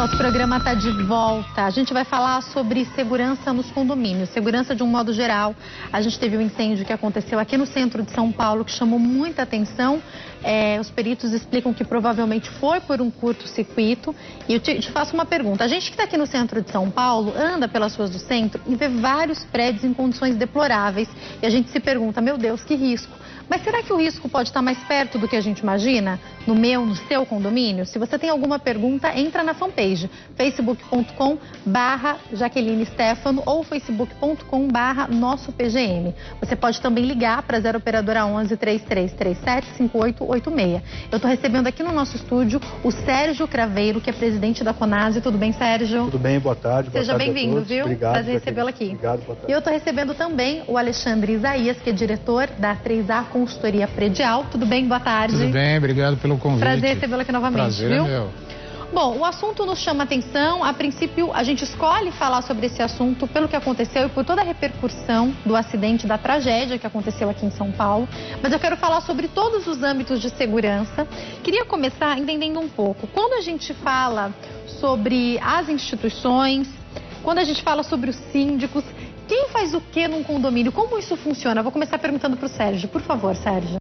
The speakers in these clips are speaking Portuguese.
Nosso programa está de volta. A gente vai falar sobre segurança nos condomínios, segurança de um modo geral. A gente teve um incêndio que aconteceu aqui no centro de São Paulo que chamou muita atenção. Os peritos explicam que provavelmente foi por um curto-circuito. E eu te faço uma pergunta. A gente que está aqui no centro de São Paulo anda pelas ruas do centro e vê vários prédios em condições deploráveis. E a gente se pergunta, meu Deus, que risco. Mas será que o risco pode estar mais perto do que a gente imagina? No meu, no seu condomínio? Se você tem alguma pergunta, entra na fanpage facebook.com/Jaqueline Stefano ou facebook.com/nosso PGM. Você pode também ligar para 0 operadora 11 3337 5886. Eu estou recebendo aqui no nosso estúdio o Sérgio Craveiro, que é presidente da Conase. Tudo bem, Sérgio? Tudo bem, boa tarde. Seja bem-vindo, viu? Obrigado. Prazer recebê-lo aqui. Obrigado, boa tarde. E eu estou recebendo também o Alexandre Isaías, que é diretor da 3A Consultoria Predial. Tudo bem? Boa tarde. Tudo bem, obrigado pelo convite. Prazer recebê-lo aqui novamente, Prazer viu? É meu. Bom, o assunto nos chama atenção. A princípio, a gente escolhe falar sobre esse assunto pelo que aconteceu e por toda a repercussão do acidente, da tragédia que aconteceu aqui em São Paulo. Mas eu quero falar sobre todos os âmbitos de segurança. Queria começar entendendo um pouco. Quando a gente fala sobre as instituições, quando a gente fala sobre os síndicos, quem faz o que num condomínio? Como isso funciona? Vou começar perguntando para o Sérgio. Por favor, Sérgio.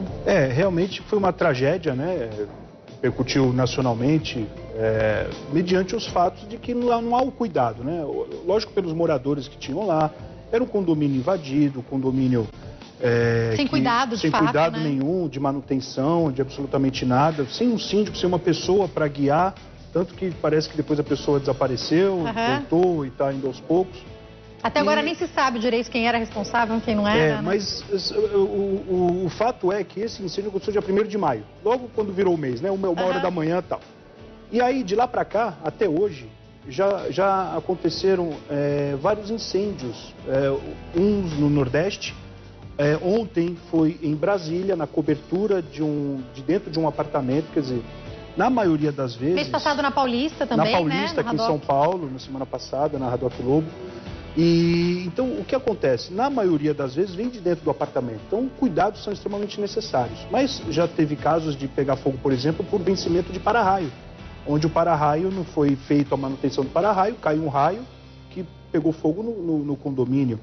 Realmente foi uma tragédia, né? Repercutiu nacionalmente, mediante os fatos de que não há o cuidado, né? Lógico, pelos moradores que tinham lá. Era um condomínio invadido, condomínio... sem cuidado, sem de fato, cuidado né? nenhum, de manutenção, de absolutamente nada. Sem um síndico, sem uma pessoa para guiar. Tanto que parece que depois a pessoa desapareceu, voltou e está indo aos poucos. Até agora nem se sabe direito quem era responsável, quem não era, né? Mas o fato é que esse incêndio aconteceu dia 1º de maio, logo quando virou o mês, né? Uma hora da manhã e tal. E aí, de lá para cá, até hoje, já aconteceram vários incêndios, uns no Nordeste. Ontem foi em Brasília, na cobertura de dentro de um apartamento, quer dizer, na maioria das vezes... Mês passado na Paulista também, na Paulista, né? Aqui em São Paulo, na semana passada, na Radoc Lobo. E então, o que acontece? Na maioria das vezes vem de dentro do apartamento. Então, cuidados são extremamente necessários. Mas já teve casos de pegar fogo, por exemplo, por vencimento de para-raio, onde o para-raio não foi feito a manutenção do para-raio, caiu um raio que pegou fogo no condomínio.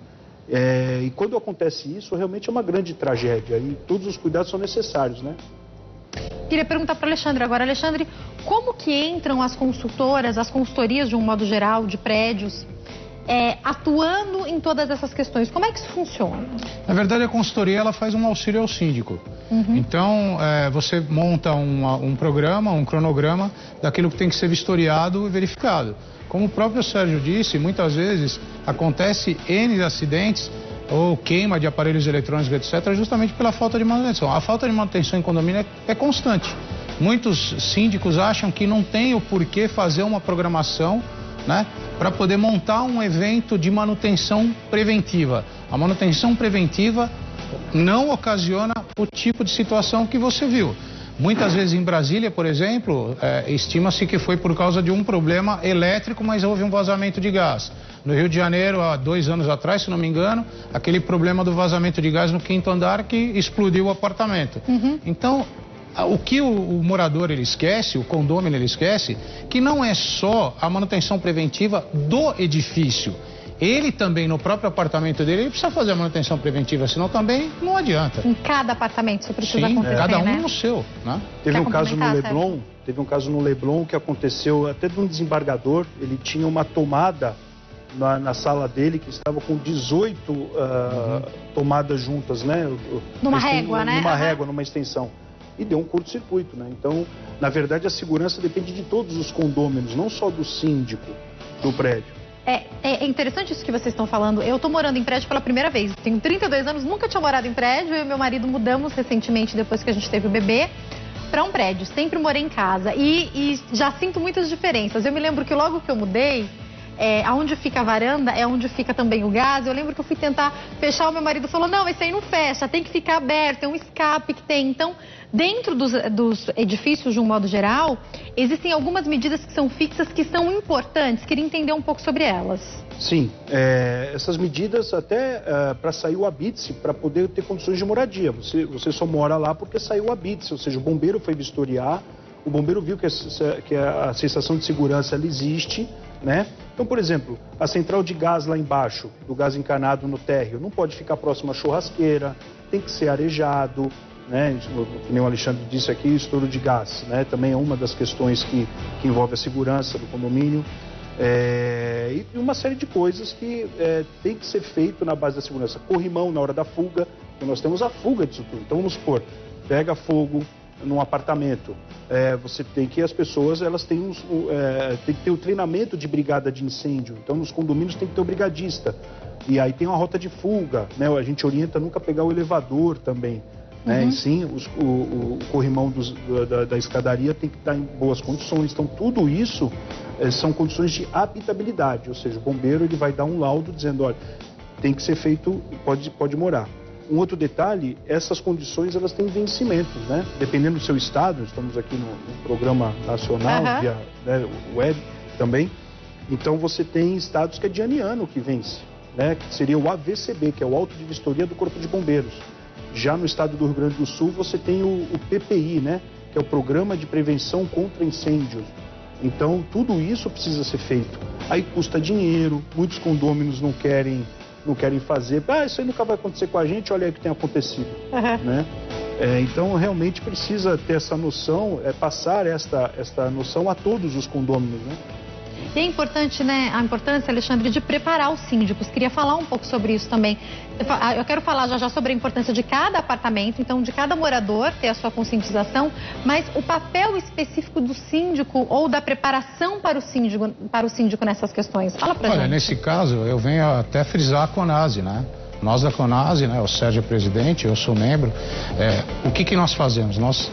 E quando acontece isso, realmente é uma grande tragédia. E todos os cuidados são necessários, né? Queria perguntar para o Alexandre agora. Alexandre, como que entram as consultoras, as consultorias de um modo geral, de prédios, atuando em todas essas questões? Como é que isso funciona? Na verdade, a consultoria ela faz um auxílio ao síndico. Então, você monta um programa, um cronograma daquilo que tem que ser vistoriado e verificado. Como o próprio Sérgio disse, muitas vezes acontece N acidentes ou queima de aparelhos eletrônicos, etc., justamente pela falta de manutenção. A falta de manutenção em condomínio é constante. Muitos síndicos acham que não tem o porquê fazer uma programação, né, para poder montar um evento de manutenção preventiva. A manutenção preventiva não ocasiona o tipo de situação que você viu. Muitas vezes em Brasília, por exemplo, estima-se que foi por causa de um problema elétrico, mas houve um vazamento de gás. No Rio de Janeiro, há 2 anos atrás, se não me engano, aquele problema do vazamento de gás no 5º andar que explodiu o apartamento. Então, o que o morador ele esquece, o condômino ele esquece, que não é só a manutenção preventiva do edifício. Ele também, no próprio apartamento dele, ele precisa fazer a manutenção preventiva, senão também não adianta. Em cada apartamento isso precisa acontecer, cada um né? no seu, né? Teve um caso no Leblon que aconteceu até de um desembargador. Ele tinha uma tomada na sala dele que estava com 18 tomadas juntas, né? Numa régua, né? Numa régua, numa extensão. E deu um curto-circuito, né? Então, na verdade, a segurança depende de todos os condôminos, não só do síndico do prédio. É interessante isso que vocês estão falando. Eu estou morando em prédio pela primeira vez. Tenho 32 anos, nunca tinha morado em prédio. Eu e meu marido mudamos recentemente, depois que a gente teve o bebê, para um prédio. Sempre morei em casa e já sinto muitas diferenças. Eu me lembro que logo que eu mudei, aonde fica a varanda é onde fica também o gás. Eu lembro que eu fui tentar fechar, o meu marido falou, não, esse aí não fecha, tem que ficar aberto, é um escape que tem. Então, dentro dos edifícios, de um modo geral, existem algumas medidas que são fixas, que são importantes. Queria entender um pouco sobre elas. Sim, essas medidas até para sair o habite-se, para poder ter condições de moradia. Você só mora lá porque saiu o habite-se, ou seja, o bombeiro foi vistoriar, o bombeiro viu que a sensação de segurança ela existe, né? Então, por exemplo, a central de gás lá embaixo, do gás encanado no térreo, não pode ficar próximo à churrasqueira, tem que ser arejado, né? Como o Alexandre disse aqui, estouro de gás, né? Também é uma das questões que envolve a segurança do condomínio. E uma série de coisas que tem que ser feito na base da segurança. Corrimão na hora da fuga, porque nós temos a fuga disso tudo. Então, vamos supor, pega fogo num apartamento, você tem que, as pessoas, elas têm tem que ter o treinamento de brigada de incêndio. Então, nos condomínios tem que ter o brigadista. E aí tem uma rota de fuga, né? A gente orienta nunca pegar o elevador também, né? E sim, o corrimão da escadaria tem que estar em boas condições. Então, tudo isso são condições de habitabilidade, ou seja, o bombeiro ele vai dar um laudo dizendo, olha, tem que ser feito, pode morar. Um outro detalhe, essas condições elas têm vencimento, né? Dependendo do seu estado, estamos aqui no programa nacional, via web também, então você tem estados que é de ano em ano que vence, né? Que seria o AVCB, que é o Auto de Vistoria do Corpo de Bombeiros. Já no estado do Rio Grande do Sul você tem o PPI, né? Que é o Programa de Prevenção contra Incêndios. Então tudo isso precisa ser feito. Aí custa dinheiro, muitos condôminos não querem fazer, isso aí nunca vai acontecer com a gente, olha aí o que tem acontecido, né? Então realmente precisa ter essa noção, passar esta noção a todos os condôminos, né? E é importante, né, a importância, Alexandre, de preparar os síndicos. Queria falar um pouco sobre isso também. Eu quero falar já sobre a importância de cada apartamento, então de cada morador ter a sua conscientização, mas o papel específico do síndico ou da preparação para o síndico nessas questões. Fala pra gente. Olha, nesse caso, eu venho até frisar a CONASE, né? Nós da CONASE, né, o Sérgio é presidente, eu sou membro, o que nós fazemos? Nós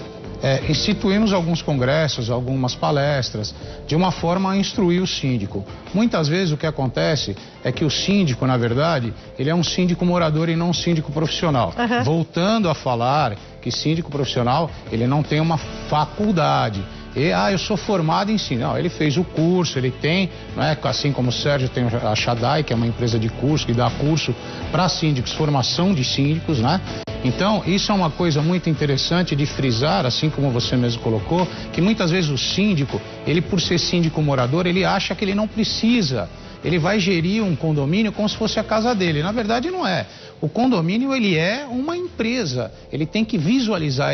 instituímos alguns congressos, algumas palestras, de uma forma a instruir o síndico. Muitas vezes o que acontece é que o síndico, na verdade, ele é um síndico morador e não um síndico profissional. Voltando a falar que síndico profissional, ele não tem uma faculdade. Eu sou formado em síndico. Não, ele fez o curso, ele tem, né, assim como o Sérgio tem a Shadai, que é uma empresa de curso, que dá curso para síndicos, formação de síndicos, né? Então, isso é uma coisa muito interessante de frisar, assim como você mesmo colocou, que muitas vezes o síndico, ele por ser síndico morador, ele acha que ele não precisa. Ele vai gerir um condomínio como se fosse a casa dele. Na verdade, não é. O condomínio, ele é uma empresa. Ele tem que visualizar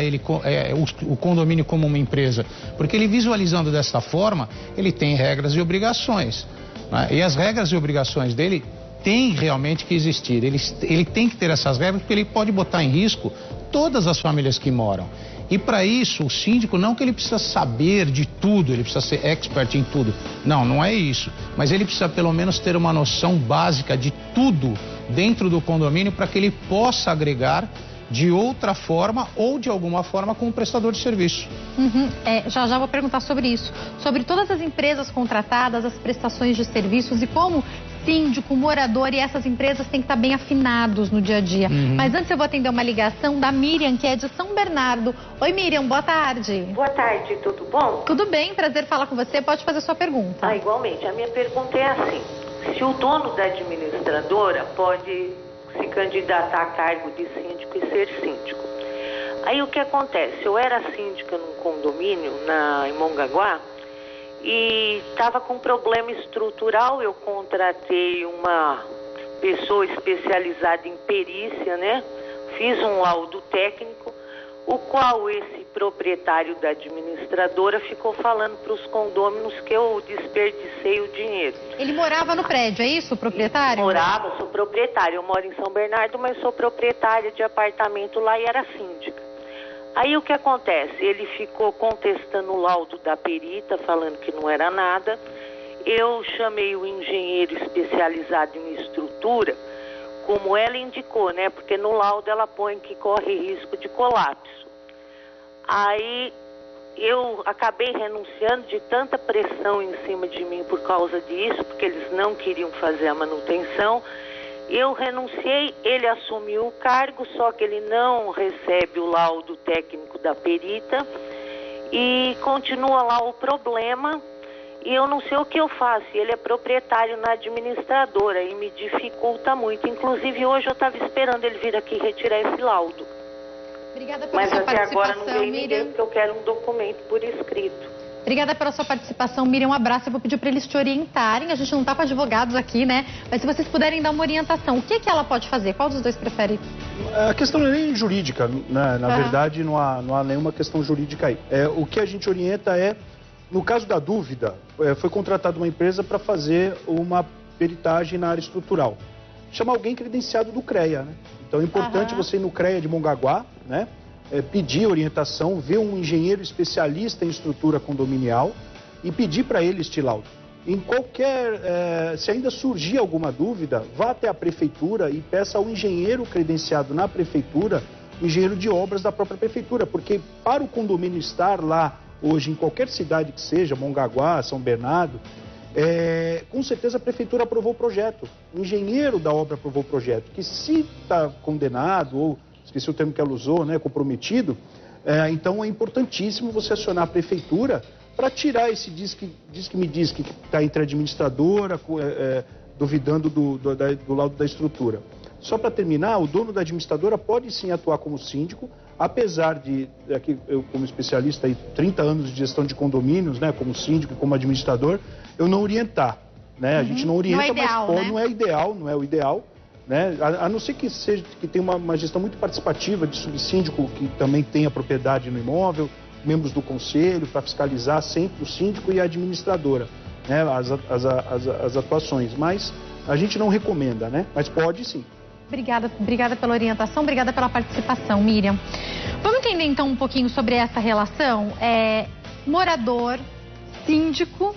o condomínio como uma empresa. Porque ele visualizando dessa forma, ele tem regras e obrigações, né? E as regras e obrigações dele tem realmente que existir. Ele tem que ter essas regras porque ele pode botar em risco todas as famílias que moram. E para isso, o síndico, não que ele precisa saber de tudo, ele precisa ser expert em tudo. Não é isso. Mas ele precisa pelo menos ter uma noção básica de tudo dentro do condomínio para que ele possa agregar de outra forma ou de alguma forma com o prestador de serviço. Já vou perguntar sobre isso. Sobre todas as empresas contratadas, as prestações de serviços e como síndico, morador e essas empresas têm que estar bem afinados no dia a dia. Mas antes eu vou atender uma ligação da Miriam, que é de São Bernardo. Oi, Miriam, boa tarde. Boa tarde, tudo bom? Tudo bem, prazer falar com você. Pode fazer sua pergunta. Igualmente. A minha pergunta é assim: se o dono da administradora pode se candidatar a cargo de síndico e ser síndico. Aí o que acontece? Eu era síndica num condomínio em Mongaguá e estava com problema estrutural. Eu contratei uma pessoa especializada em perícia, né? Fiz um laudo técnico, o qual esse proprietário da administradora ficou falando para os condôminos que eu desperdicei o dinheiro. Ele morava no prédio, é isso, o proprietário? Morava, sou proprietária. Eu moro em São Bernardo, mas sou proprietária de apartamento lá e era síndica. Aí o que acontece? Ele ficou contestando o laudo da perita, falando que não era nada. Eu chamei o engenheiro especializado em estrutura, como ela indicou, né? Porque no laudo ela põe que corre risco de colapso. Aí eu acabei renunciando de tanta pressão em cima de mim por causa disso, porque eles não queriam fazer a manutenção. Eu renunciei, ele assumiu o cargo, só que ele não recebe o laudo técnico da perita e continua lá o problema. E eu não sei o que eu faço. Ele é proprietário na administradora e me dificulta muito. Inclusive, hoje eu estava esperando ele vir aqui retirar esse laudo. Obrigada pela Mas sua até participação, agora não veio ninguém, Miriam. porque eu quero um documento por escrito. Obrigada pela sua participação, Miriam. Um abraço. Eu vou pedir para eles te orientarem. A gente não está com advogados aqui, né? Mas se vocês puderem dar uma orientação, o que ela pode fazer? Qual dos dois prefere? A questão não é nem jurídica, né? Na verdade não há nenhuma questão jurídica aí. O que a gente orienta é, no caso da dúvida, foi contratada uma empresa para fazer uma peritagem na área estrutural. Chamar alguém credenciado do CREA, né? Então é importante você ir no CREA de Mongaguá, né? Pedir orientação, ver um engenheiro especialista em estrutura condominial e pedir para ele este laudo. Em se ainda surgir alguma dúvida, vá até a prefeitura e peça ao engenheiro credenciado na prefeitura, o engenheiro de obras da própria prefeitura, porque para o condomínio estar lá hoje, em qualquer cidade que seja, Mongaguá, São Bernardo, com certeza a prefeitura aprovou o projeto, o engenheiro da obra aprovou o projeto, que se está condenado ou esqueci o termo que ela usou, né, comprometido, então é importantíssimo você acionar a prefeitura para tirar esse diz que está entre a administradora, duvidando do laudo da estrutura. Só para terminar, o dono da administradora pode sim atuar como síndico, apesar de, aqui eu como especialista, aí, 30 anos de gestão de condomínios, né, como síndico e como administrador, eu não orientar. Né? A gente não orienta, não é ideal, mas não é ideal, não é o ideal. Né? A não ser que tenha uma gestão muito participativa de subsíndico que também tenha propriedade no imóvel, membros do conselho para fiscalizar sempre o síndico e a administradora, né? as atuações, mas a gente não recomenda, né? Mas pode sim. Obrigada pela orientação, obrigada pela participação, Miriam. Vamos entender então um pouquinho sobre essa relação, morador, síndico,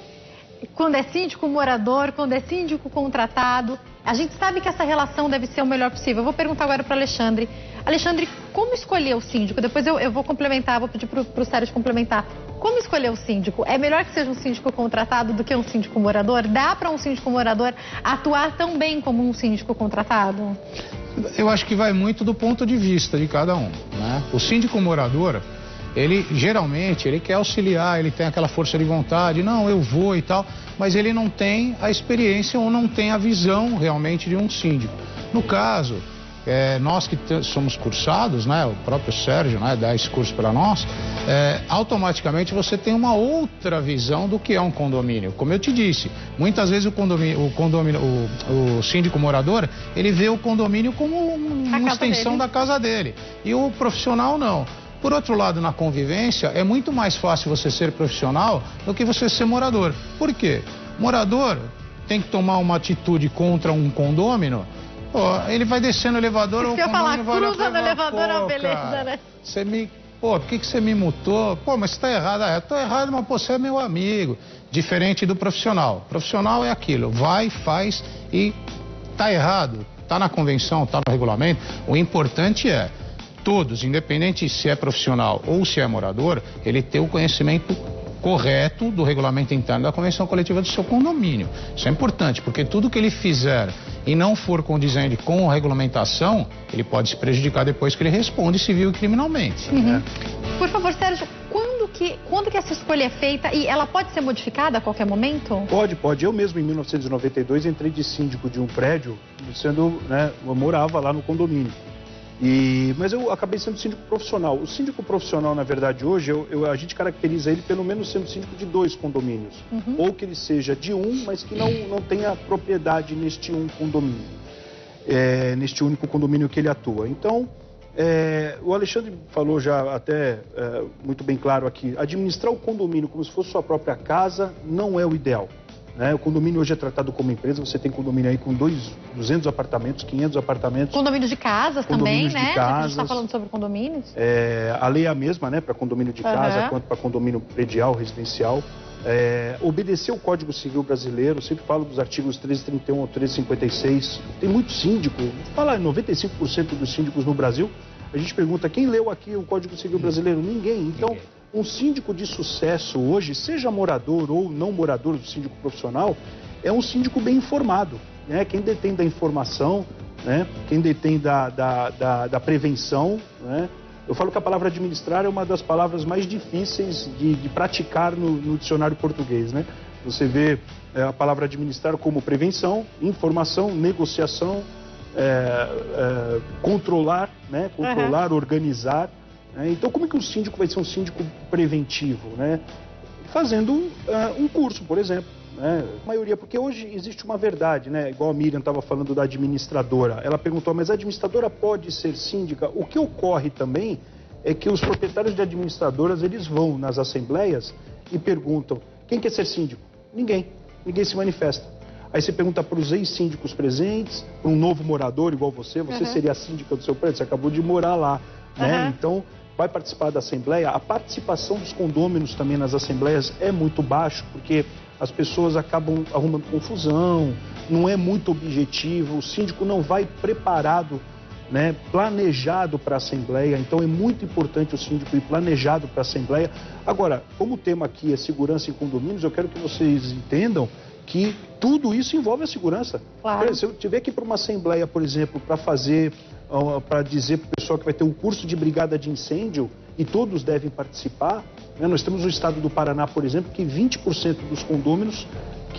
quando é síndico morador, quando é síndico contratado. A gente sabe que essa relação deve ser o melhor possível. Eu vou perguntar agora para o Alexandre. Alexandre, como escolher o síndico? Depois eu vou complementar, vou pedir para o Sérgio complementar. Como escolher o síndico? É melhor que seja um síndico contratado do que um síndico morador? Dá para um síndico morador atuar tão bem como um síndico contratado? Eu acho que vai muito do ponto de vista de cada um, né? O síndico morador, ele geralmente, ele quer auxiliar, ele tem aquela força de vontade, não, eu vou e tal, mas ele não tem a experiência ou não tem a visão realmente de um síndico. No caso, nós que somos cursados, né, o próprio Sérgio, né, dá esse curso para nós, automaticamente você tem uma outra visão do que é um condomínio. Como eu te disse, muitas vezes o síndico morador, ele vê o condomínio como uma extensão da casa dele, e o profissional não. Por outro lado, na convivência, é muito mais fácil você ser profissional do que você ser morador. Por quê? Morador tem que tomar uma atitude contra um condômino, ele vai descer no elevador, ou o condômino vai olhar cruza no elevador, é uma beleza, né? Por que você me multou? Mas você tá errado. Eu tô errado, mas você é meu amigo. Diferente do profissional. Profissional é aquilo, vai, faz e tá errado. Tá na convenção, tá no regulamento. O importante é todos, independente se é profissional ou se é morador, ele ter o conhecimento correto do regulamento interno da convenção coletiva do seu condomínio. Isso é importante, porque tudo que ele fizer e não for condizente com a regulamentação, ele pode se prejudicar depois que ele responde civil e criminalmente. Né? Por favor, Sérgio, quando que essa escolha é feita e ela pode ser modificada a qualquer momento? Pode. Eu mesmo, em 1992, entrei de síndico de um prédio, eu morava lá no condomínio. Mas eu acabei sendo síndico profissional. O síndico profissional, na verdade, hoje, a gente caracteriza ele pelo menos sendo síndico de 2 condomínios. Ou que ele seja de um, mas que não tenha propriedade neste um condomínio. Neste único condomínio que ele atua. Então, o Alexandre falou já até muito bem claro aqui, administrar o condomínio como se fosse sua própria casa não é o ideal. O condomínio hoje é tratado como empresa, você tem condomínio aí com 200 apartamentos, 500 apartamentos. Condomínios de casas também, né? Casas. A gente está falando sobre condomínios. A lei é a mesma, né? Para condomínio de casa quanto para condomínio predial, residencial. Obedecer o Código Civil Brasileiro, sempre falo dos artigos 1331 ou 1356. Tem muito síndico, fala 95% dos síndicos no Brasil. A gente pergunta, quem leu aqui o Código Civil Brasileiro? Ninguém. Então, um síndico de sucesso hoje, seja morador ou não morador do síndico profissional, é um síndico bem informado, né? Quem detém da informação, né? Quem detém da prevenção, né? Eu falo que a palavra administrar é uma das palavras mais difíceis de praticar no dicionário português, né? Você vê a palavra administrar como prevenção, informação, negociação, controlar, né? Controlar, organizar. né? Então, como é que um síndico vai ser um síndico preventivo, né? Fazendo um curso, por exemplo. Né? A maioria, porque hoje existe uma verdade, né? Igual a Miriam estava falando da administradora. Ela perguntou, mas a administradora pode ser síndica? O que ocorre também é que os proprietários de administradoras, eles vão nas assembleias e perguntam, quem quer ser síndico? Ninguém se manifesta. Aí você pergunta para os ex-síndicos presentes, para um novo morador igual você seria a síndica do seu prédio, você acabou de morar lá, né? Então, vai participar da assembleia. A participação dos condôminos também nas assembleias é muito baixa, porque as pessoas acabam arrumando confusão, não é muito objetivo, o síndico não vai preparado, né, planejado para a Assembleia, então é muito importante o síndico ir planejado para a Assembleia. Agora, como o tema aqui é segurança em condomínios, eu quero que vocês entendam que tudo isso envolve a segurança. Claro. Se eu tiver que ir para uma Assembleia, por exemplo, para dizer para o pessoal que vai ter um curso de brigada de incêndio e todos devem participar, né? Nós temos no estado do Paraná, por exemplo, que 20% dos condôminos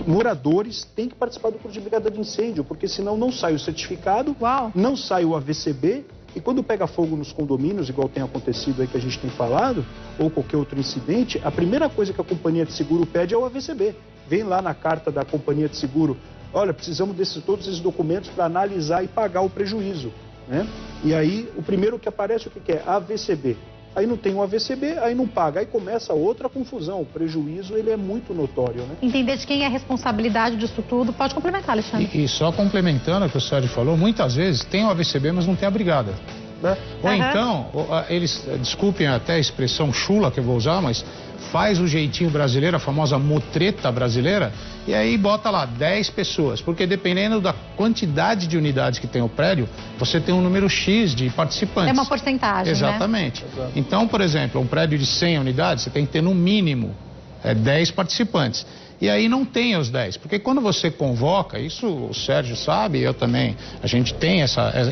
moradores têm que participar do curso de brigada de incêndio, porque senão não sai o certificado, não sai o AVCB, e quando pega fogo nos condomínios, igual tem acontecido aí que a gente tem falado, ou qualquer outro incidente, a primeira coisa que a companhia de seguro pede é o AVCB. Vem lá na carta da companhia de seguro, olha, precisamos de todos esses documentos para analisar e pagar o prejuízo, né? E aí, o primeiro que aparece, o que é? AVCB. Aí não tem um AVCB, aí não paga, aí começa outra confusão. O prejuízo, ele é muito notório, né? Entender de quem é a responsabilidade disso tudo. Pode complementar, Alexandre. E só complementando o que o Sérgio falou, muitas vezes tem o AVCB, mas não tem a brigada. Né? Ou então, eles, desculpem até a expressão chula que eu vou usar, mas faz o jeitinho brasileiro, a famosa mutreta brasileira, e aí bota lá 10 pessoas, porque dependendo da quantidade de unidades que tem o prédio, você tem um número X de participantes. É uma porcentagem, exatamente. Né? Então, por exemplo, um prédio de 100 unidades, você tem que ter no mínimo 10 participantes. E aí não tem os 10, porque quando você convoca, isso o Sérgio sabe, eu também, a gente tem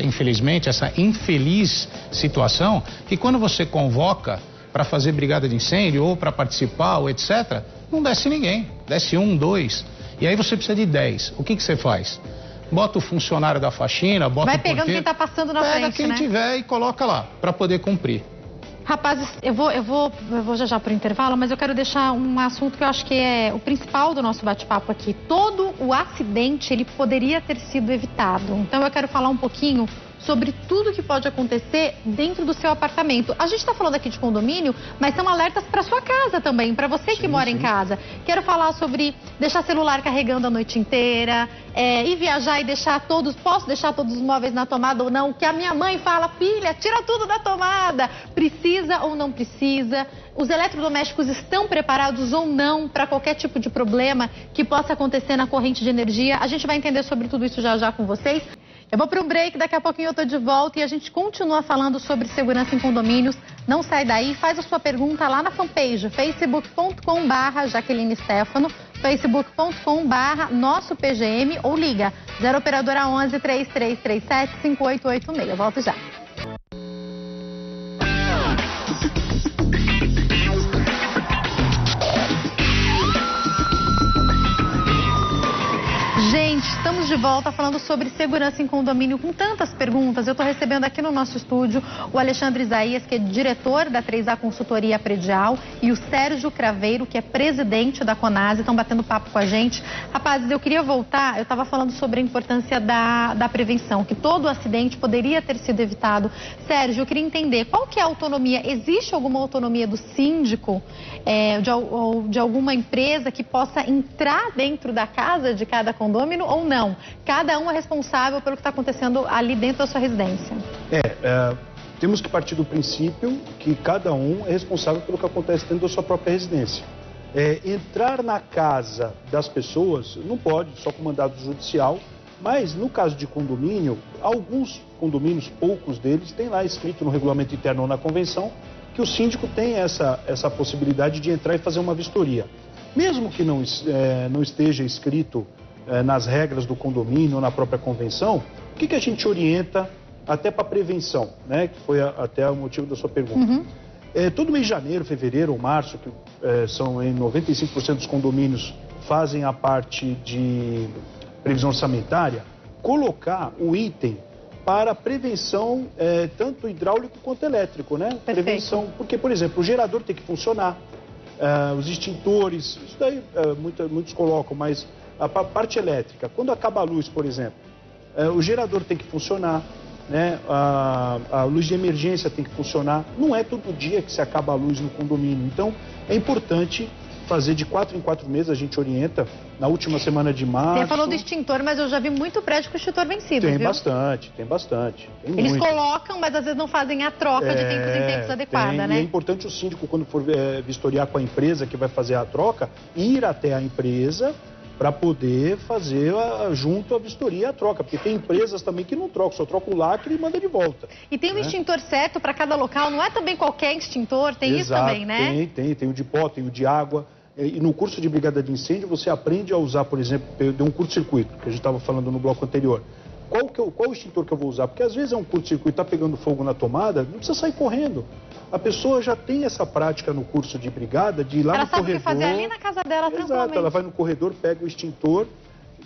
infelizmente, essa infeliz situação, que quando você convoca para fazer brigada de incêndio ou para participar ou etc, não desce ninguém, desce 1, 2, e aí você precisa de 10. O que você faz? Bota o funcionário da faxina, bota vai o porteiro, pegando quem está passando na frente, pega quem tiver e coloca lá, para poder cumprir. Rapazes, eu vou já para o intervalo, mas eu quero deixar um assunto que eu acho que é o principal do nosso bate-papo aqui. Todo o acidente, ele poderia ter sido evitado. Então eu quero falar um pouquinho sobre tudo que pode acontecer dentro do seu apartamento. A gente está falando aqui de condomínio, mas são alertas para sua casa também, para você que mora em casa. Quero falar sobre deixar celular carregando a noite inteira, ir viajar e posso deixar todos os móveis na tomada ou não? Que a minha mãe fala, filha, tira tudo da tomada. Precisa ou não precisa? Os eletrodomésticos estão preparados ou não para qualquer tipo de problema que possa acontecer na corrente de energia? A gente vai entender sobre tudo isso já com vocês. Eu vou para um break, daqui a pouquinho eu estou de volta e a gente continua falando sobre segurança em condomínios. Não sai daí, faz a sua pergunta lá na fanpage, facebook.com/Jaqueline Stefano, facebook.com/nosso PGM ou liga 0 operadora 11 3337 5886. Eu volto já. Gente, estamos de volta falando sobre segurança em condomínio com tantas perguntas. Eu estou recebendo aqui no nosso estúdio o Alexandre Isaías, que é diretor da 3A Consultoria Predial, e o Sérgio Craveiro, que é presidente da Conase, estão batendo papo com a gente. Rapazes, eu queria voltar, eu estava falando sobre a importância da prevenção, que todo acidente poderia ter sido evitado. Sérgio, eu queria entender, qual que é a autonomia? Existe alguma autonomia do síndico ou de alguma empresa que possa entrar dentro da casa de cada condomínio ou não? Cada um é responsável pelo que está acontecendo ali dentro da sua residência. Temos que partir do princípio que cada um é responsável pelo que acontece dentro da sua própria residência. Entrar na casa das pessoas não pode, só com mandado judicial, mas no caso de condomínio, alguns condomínios, poucos deles, tem lá escrito no regulamento interno ou na convenção que o síndico tem essa possibilidade de entrar e fazer uma vistoria. Mesmo que não esteja escrito nas regras do condomínio ou na própria convenção, o que a gente orienta até para prevenção, né? Que foi até o motivo da sua pergunta. Todo mês de janeiro, fevereiro ou março, que são em 95% dos condomínios fazem a parte de previsão orçamentária, colocar o item para prevenção, tanto hidráulico quanto elétrico, né? Perfeito. Prevenção, porque, por exemplo, o gerador tem que funcionar, os extintores, isso daí muitos colocam, mas a parte elétrica, quando acaba a luz, por exemplo, o gerador tem que funcionar, né? A luz de emergência tem que funcionar. Não é todo dia que se acaba a luz no condomínio, então é importante fazer de 4 em 4 meses, a gente orienta, na última semana de março. Você falou do extintor, mas eu já vi muito prédio com extintor vencido, Tem viu? bastante, tem bastante. Tem Eles muito. colocam, mas às vezes não fazem a troca de tempos em tempos adequada, né? E é importante o síndico, quando for vistoriar com a empresa que vai fazer a troca, ir até a empresa para poder fazer junto à vistoria a troca, porque tem empresas também que não trocam, só trocam o lacre e manda de volta. E tem um extintor certo para cada local, não é também qualquer extintor, tem Exato, isso também, né? Tem o de pó, tem o de água. E no curso de brigada de incêndio você aprende a usar, por exemplo, deu um curto-circuito, que a gente estava falando no bloco anterior. Qual o extintor que eu vou usar? Porque às vezes é um curto-circuito, está pegando fogo na tomada, não precisa sair correndo. A pessoa já tem essa prática no curso de brigada, de ir lá no corredor. Ela sabe o que fazer ali na casa dela, tranquilamente. Exato, ela vai no corredor, pega o extintor.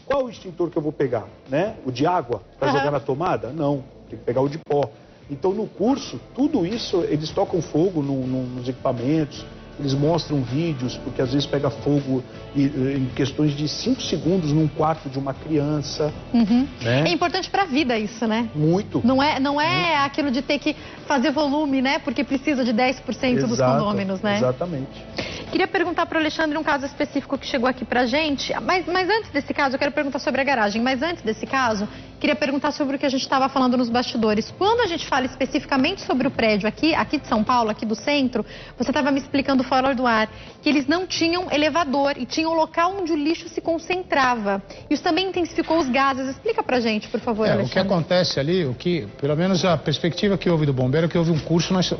Qual o extintor que eu vou pegar? Né? O de água? Para jogar na tomada? Não, tem que pegar o de pó. Então no curso, tudo isso, eles tocam fogo nos equipamentos. Eles mostram vídeos, porque às vezes pega fogo em questões de 5 segundos num quarto de uma criança. Né? É importante para a vida isso, né? Muito. Não é aquilo de ter que fazer volume, né? Porque precisa de 10% dos condôminos, né? Exatamente. Queria perguntar para o Alexandre um caso específico que chegou aqui pra gente, mas antes desse caso, eu quero perguntar sobre a garagem, mas antes desse caso, queria perguntar sobre o que a gente estava falando nos bastidores. Quando a gente fala especificamente sobre o prédio aqui de São Paulo, aqui do centro, você estava me explicando fora do ar, que eles não tinham elevador e tinham um local onde o lixo se concentrava. Isso também intensificou os gases. Explica pra gente, por favor, Alexandre. O que acontece ali, pelo menos a perspectiva que houve do bombeiro, é que houve um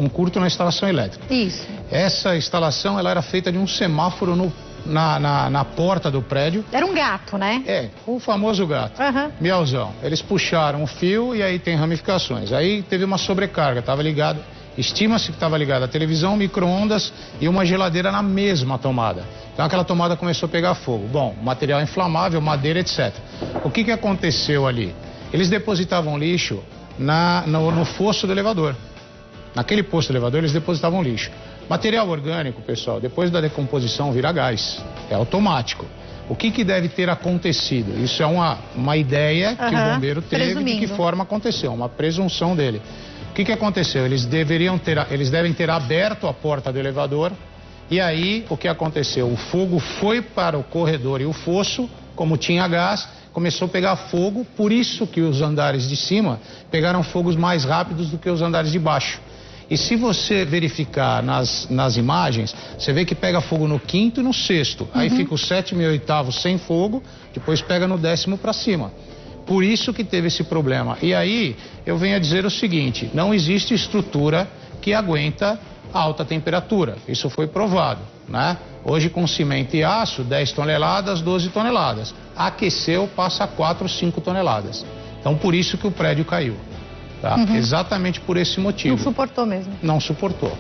curto na instalação elétrica. Isso. Essa instalação, ela era feita de um semáforo na porta do prédio. Era um gato, né? O famoso gato. Miauzão. Eles puxaram o fio e aí tem ramificações. Aí teve uma sobrecarga, estava ligado, estima-se que estava ligado a televisão, micro-ondas e uma geladeira na mesma tomada. Então aquela tomada começou a pegar fogo. Bom, material inflamável, madeira, etc. O que aconteceu ali? Eles depositavam lixo no fosso do elevador. Naquele posto do elevador eles depositavam lixo. Material orgânico, pessoal, depois da decomposição vira gás, é automático. O que deve ter acontecido? Isso é uma ideia que o bombeiro teve de que forma aconteceu, uma presunção dele. O que aconteceu? Eles devem ter aberto a porta do elevador e aí o que aconteceu? O fogo foi para o corredor e o fosso, como tinha gás, começou a pegar fogo, por isso que os andares de cima pegaram fogos mais rápidos do que os andares de baixo. E se você verificar nas imagens, você vê que pega fogo no 5º e no 6º. Aí fica o 7º e 8º sem fogo, depois pega no 10º para cima. Por isso que teve esse problema. E aí eu venho a dizer o seguinte, não existe estrutura que aguenta alta temperatura. Isso foi provado, né? Hoje com cimento e aço, 10 toneladas, 12 toneladas. Aqueceu, passa a 4, 5 toneladas. Então por isso que o prédio caiu. Tá? Exatamente por esse motivo. Não suportou mesmo. Não suportou.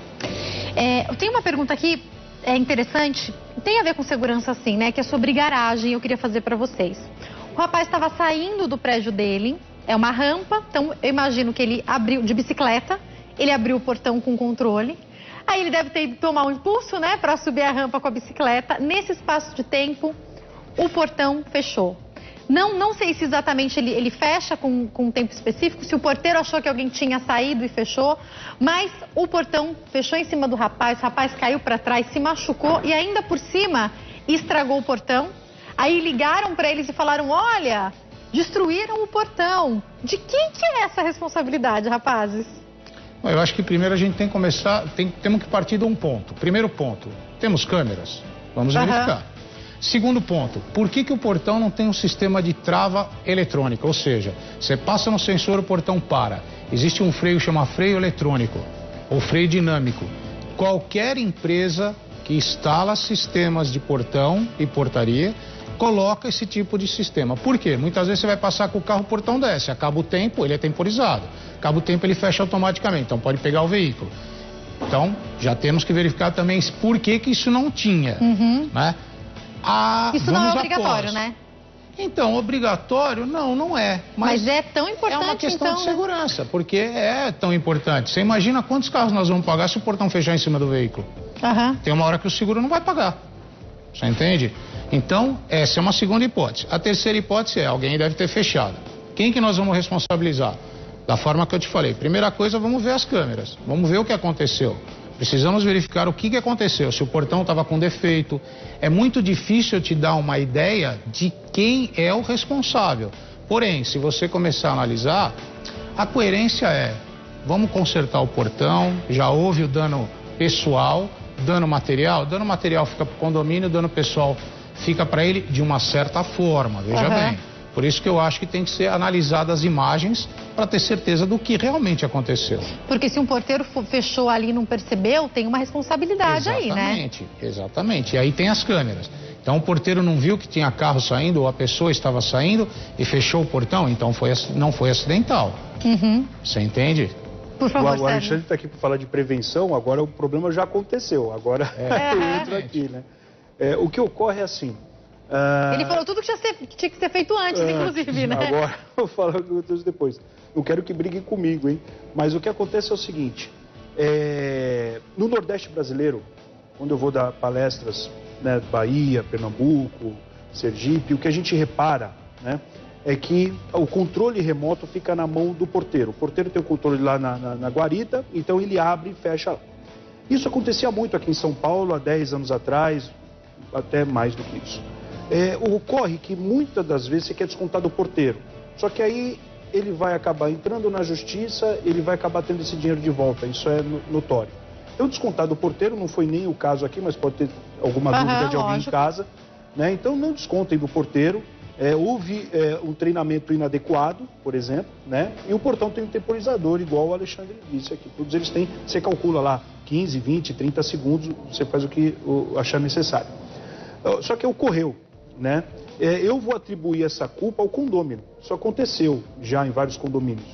Eu tenho uma pergunta aqui, interessante, tem a ver com segurança sim, né? Que é sobre garagem, eu queria fazer para vocês. O rapaz estava saindo do prédio dele, é uma rampa, então eu imagino que ele abriu, de bicicleta, ele abriu o portão com controle. Aí ele deve ter ido tomar um impulso, né? Para subir a rampa com a bicicleta. Nesse espaço de tempo, o portão fechou. Não sei se exatamente ele fecha com um tempo específico, se o porteiro achou que alguém tinha saído e fechou, mas o portão fechou em cima do rapaz, o rapaz caiu para trás, se machucou e ainda por cima estragou o portão. Aí ligaram para eles e falaram, olha, destruíram o portão. De quem que é essa responsabilidade, rapazes? Eu acho que primeiro a gente tem que começar, temos que partir de um ponto. Primeiro ponto, temos câmeras, vamos verificar. Segundo ponto, por que o portão não tem um sistema de trava eletrônica? Ou seja, você passa no sensor, o portão para. Existe um freio que chama freio eletrônico ou freio dinâmico. Qualquer empresa que instala sistemas de portão e portaria coloca esse tipo de sistema. Por quê? Muitas vezes você vai passar com o carro, o portão desce. Acaba o tempo, ele é temporizado. Acaba o tempo, ele fecha automaticamente. Então pode pegar o veículo. Então já temos que verificar também por que isso não tinha, né? Isso não é obrigatório, né? Então, obrigatório? Não é. Mas é tão importante, é uma questão então, de segurança, porque é tão importante. Você imagina quantos carros nós vamos pagar se o portão fechar em cima do veículo? Tem uma hora que o seguro não vai pagar. Você entende? Então, essa é uma segunda hipótese. A terceira hipótese é, alguém deve ter fechado. Quem que nós vamos responsabilizar? Da forma que eu te falei. Primeira coisa, vamos ver as câmeras. Vamos ver o que aconteceu. Precisamos verificar o que aconteceu, se o portão estava com defeito. É muito difícil eu te dar uma ideia de quem é o responsável. Porém, se você começar a analisar, a coerência é, vamos consertar o portão, já houve o dano pessoal, dano material fica para o condomínio, dano pessoal fica para ele de uma certa forma, veja bem. Por isso que eu acho que tem que ser analisadas as imagens para ter certeza do que realmente aconteceu. Porque se um porteiro fechou ali e não percebeu, tem uma responsabilidade aí, né? Exatamente. E aí tem as câmeras. Então o porteiro não viu que tinha carro saindo ou a pessoa estava saindo e fechou o portão, então não foi acidental. Você entende? Por favor, o Alexandre está aqui para falar de prevenção, agora o problema já aconteceu, agora eu entro aqui, né? O que ocorre é assim... Ele falou tudo que tinha que ser feito antes, inclusive, né? Agora eu vou falar o que aconteceu depois. Não quero que brigue comigo, hein? Mas o que acontece é o seguinte, no Nordeste brasileiro, quando eu vou dar palestras, né, Bahia, Pernambuco, Sergipe, o que a gente repara, né, é que o controle remoto fica na mão do porteiro. O porteiro tem o controle lá na guarita, então ele abre e fecha lá. Isso acontecia muito aqui em São Paulo há 10 anos atrás, até mais do que isso. Ocorre que muitas das vezes você quer descontar do porteiro, só que aí ele vai acabar entrando na justiça, ele vai acabar tendo esse dinheiro de volta, isso é notório. Eu descontar do porteiro, não foi nem o caso aqui, mas pode ter alguma dúvida de alguém em casa, né? Então não descontem do porteiro, houve um treinamento inadequado, por exemplo, né? E o portão tem um temporizador, igual o Alexandre disse aqui, todos eles têm, você calcula lá 15, 20, 30 segundos, você faz o que achar necessário. Só que ocorreu, né? Eu vou atribuir essa culpa ao condômino. Isso aconteceu já em vários condomínios.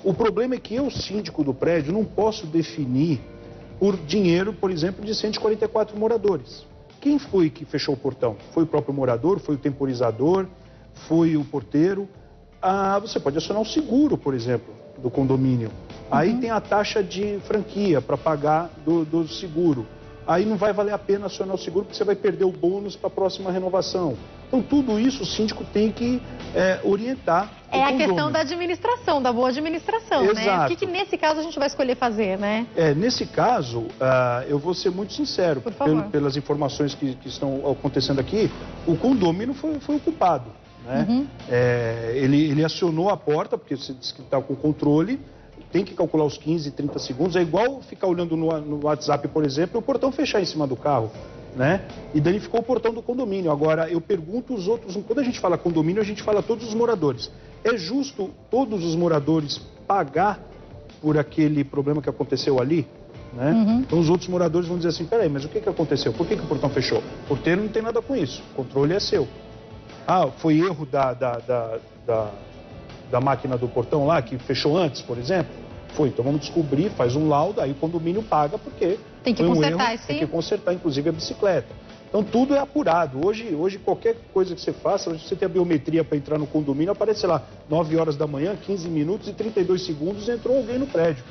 O problema é que eu, síndico do prédio, não posso definir por dinheiro, por exemplo, de 144 moradores. Quem foi que fechou o portão? Foi o próprio morador? Foi o temporizador? Foi o porteiro? Você pode acionar o seguro, por exemplo, do condomínio. Aí tem a taxa de franquia para pagar do seguro. Aí não vai valer a pena acionar o seguro, porque você vai perder o bônus para a próxima renovação. Então, tudo isso o síndico tem que orientar o condomínio. A questão da administração, da boa administração, né? O que nesse caso a gente vai escolher fazer, né? Nesse caso, eu vou ser muito sincero, pelas informações que estão acontecendo aqui, o condomínio foi o culpado, né? Ele acionou a porta, porque você disse que está com controle, tem que calcular os 15, 30 segundos, é igual ficar olhando no WhatsApp, por exemplo, e o portão fechar em cima do carro, né? E danificou o portão do condomínio. Agora, eu pergunto os outros, quando a gente fala condomínio, a gente fala todos os moradores. É justo todos os moradores pagar por aquele problema que aconteceu ali? Né? Então os outros moradores vão dizer assim, peraí, mas o que aconteceu? Por que o portão fechou? O porteiro não tem nada com isso, o controle é seu. Foi erro da máquina do portão lá, que fechou antes, por exemplo? Foi, então vamos descobrir, faz um laudo, aí o condomínio paga, porque tem que consertar, tem que consertar, inclusive a bicicleta. Então tudo é apurado. Hoje qualquer coisa que você faça, você tem a biometria para entrar no condomínio, aparece, sei lá, 9 horas da manhã, 15 minutos e 32 segundos entrou alguém no prédio.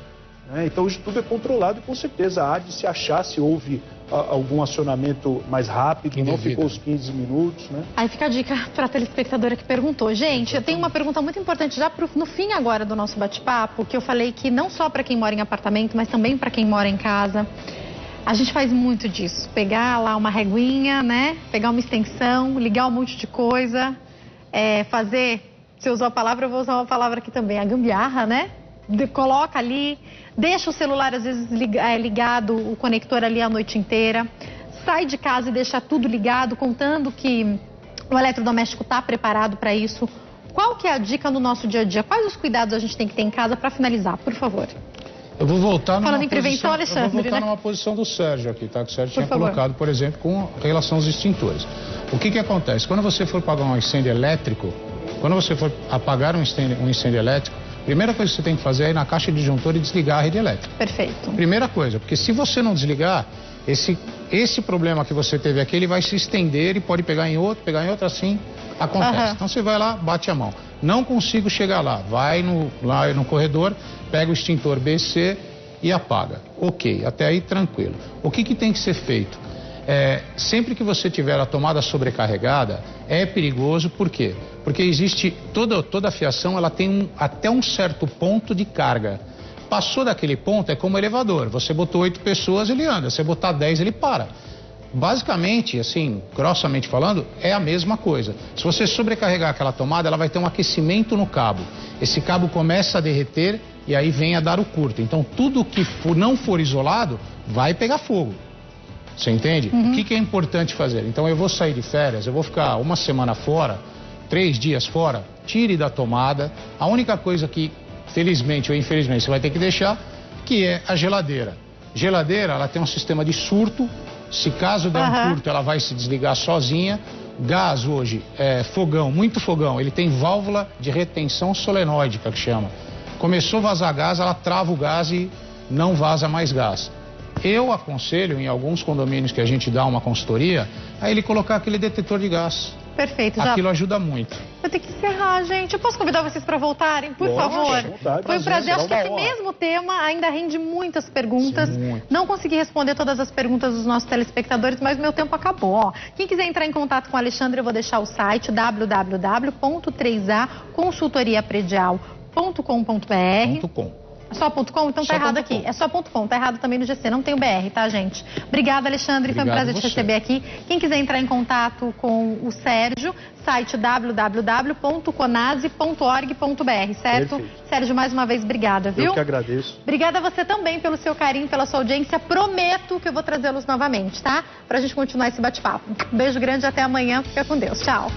Então hoje tudo é controlado e com certeza há de se achar se houve algum acionamento mais rápido, não ficou os 15 minutos, né? Aí fica a dica para a telespectadora que perguntou. Gente, eu tenho uma pergunta muito importante já no fim agora do nosso bate-papo, que eu falei que não só para quem mora em apartamento, mas também para quem mora em casa. A gente faz muito disso, pegar lá uma reguinha, né? Pegar uma extensão, ligar um monte de coisa, fazer, você usou a palavra, eu vou usar uma palavra aqui também, a gambiarra, né? Coloca ali, deixa o celular às vezes ligado, o conector ali a noite inteira, sai de casa e deixa tudo ligado, contando que o eletrodoméstico está preparado para isso. Qual que é a dica no nosso dia a dia? Quais os cuidados a gente tem que ter em casa para finalizar, por favor? Eu vou voltar Falando em prevenção, Alexandre, eu vou voltar numa posição do Sérgio aqui, tá? Que o Sérgio tinha colocado, por exemplo, com relação aos extintores. O que acontece? Quando você for apagar um incêndio elétrico, quando você for apagar um incêndio elétrico, a primeira coisa que você tem que fazer é ir na caixa de disjuntor e desligar a rede elétrica. Perfeito. Primeira coisa, porque se você não desligar, esse problema que você teve aqui, ele vai se estender e pode pegar em outro, assim acontece. Então você vai lá, bate a mão. Não consigo chegar lá, vai lá no corredor, pega o extintor BC e apaga. Ok, até aí tranquilo. O que tem que ser feito? Sempre que você tiver a tomada sobrecarregada, é perigoso, por quê? Porque existe, toda a fiação, ela tem até um certo ponto de carga. Passou daquele ponto, é como elevador, você botou 8 pessoas, ele anda, você botar 10, ele para. Basicamente, assim, grossamente falando, é a mesma coisa. Se você sobrecarregar aquela tomada, ela vai ter um aquecimento no cabo. Esse cabo começa a derreter e aí vem a dar o curto. Então, tudo que não for isolado, vai pegar fogo. Você entende? O que é importante fazer? Então, eu vou sair de férias, eu vou ficar uma semana fora, 3 dias fora, tire da tomada. A única coisa que, felizmente ou infelizmente, você vai ter que deixar, que é a geladeira. Geladeira, ela tem um sistema de surto. Se caso der um curto, ela vai se desligar sozinha. Gás hoje, fogão, muito fogão, ele tem válvula de retenção solenoídica, que chama. Começou a vazar gás, ela trava o gás e não vaza mais gás. Eu aconselho, em alguns condomínios que a gente dá uma consultoria, a ele colocar aquele detetor de gás. Perfeito, já. Aquilo ajuda muito. Vou ter que encerrar, gente. Eu posso convidar vocês para voltarem, por favor? Foi um prazer. Acho que esse mesmo tema ainda rende muitas perguntas. Sim, não consegui responder todas as perguntas dos nossos telespectadores, mas meu tempo acabou. Ó, quem quiser entrar em contato com o Alexandre, eu vou deixar o site www.3aconsultoriapredial.com.br. Só .com? Então tá errado aqui. É só .com, tá errado também no GC, não tem o BR, tá, gente? Obrigada, Alexandre, foi um prazer te receber aqui. Quem quiser entrar em contato com o Sérgio, site www.conase.org.br, certo? Perfeito. Sérgio, mais uma vez, obrigada, viu? Eu que agradeço. Obrigada a você também pelo seu carinho, pela sua audiência. Prometo que eu vou trazê-los novamente, tá? Pra gente continuar esse bate-papo. Um beijo grande, até amanhã. Fica com Deus. Tchau.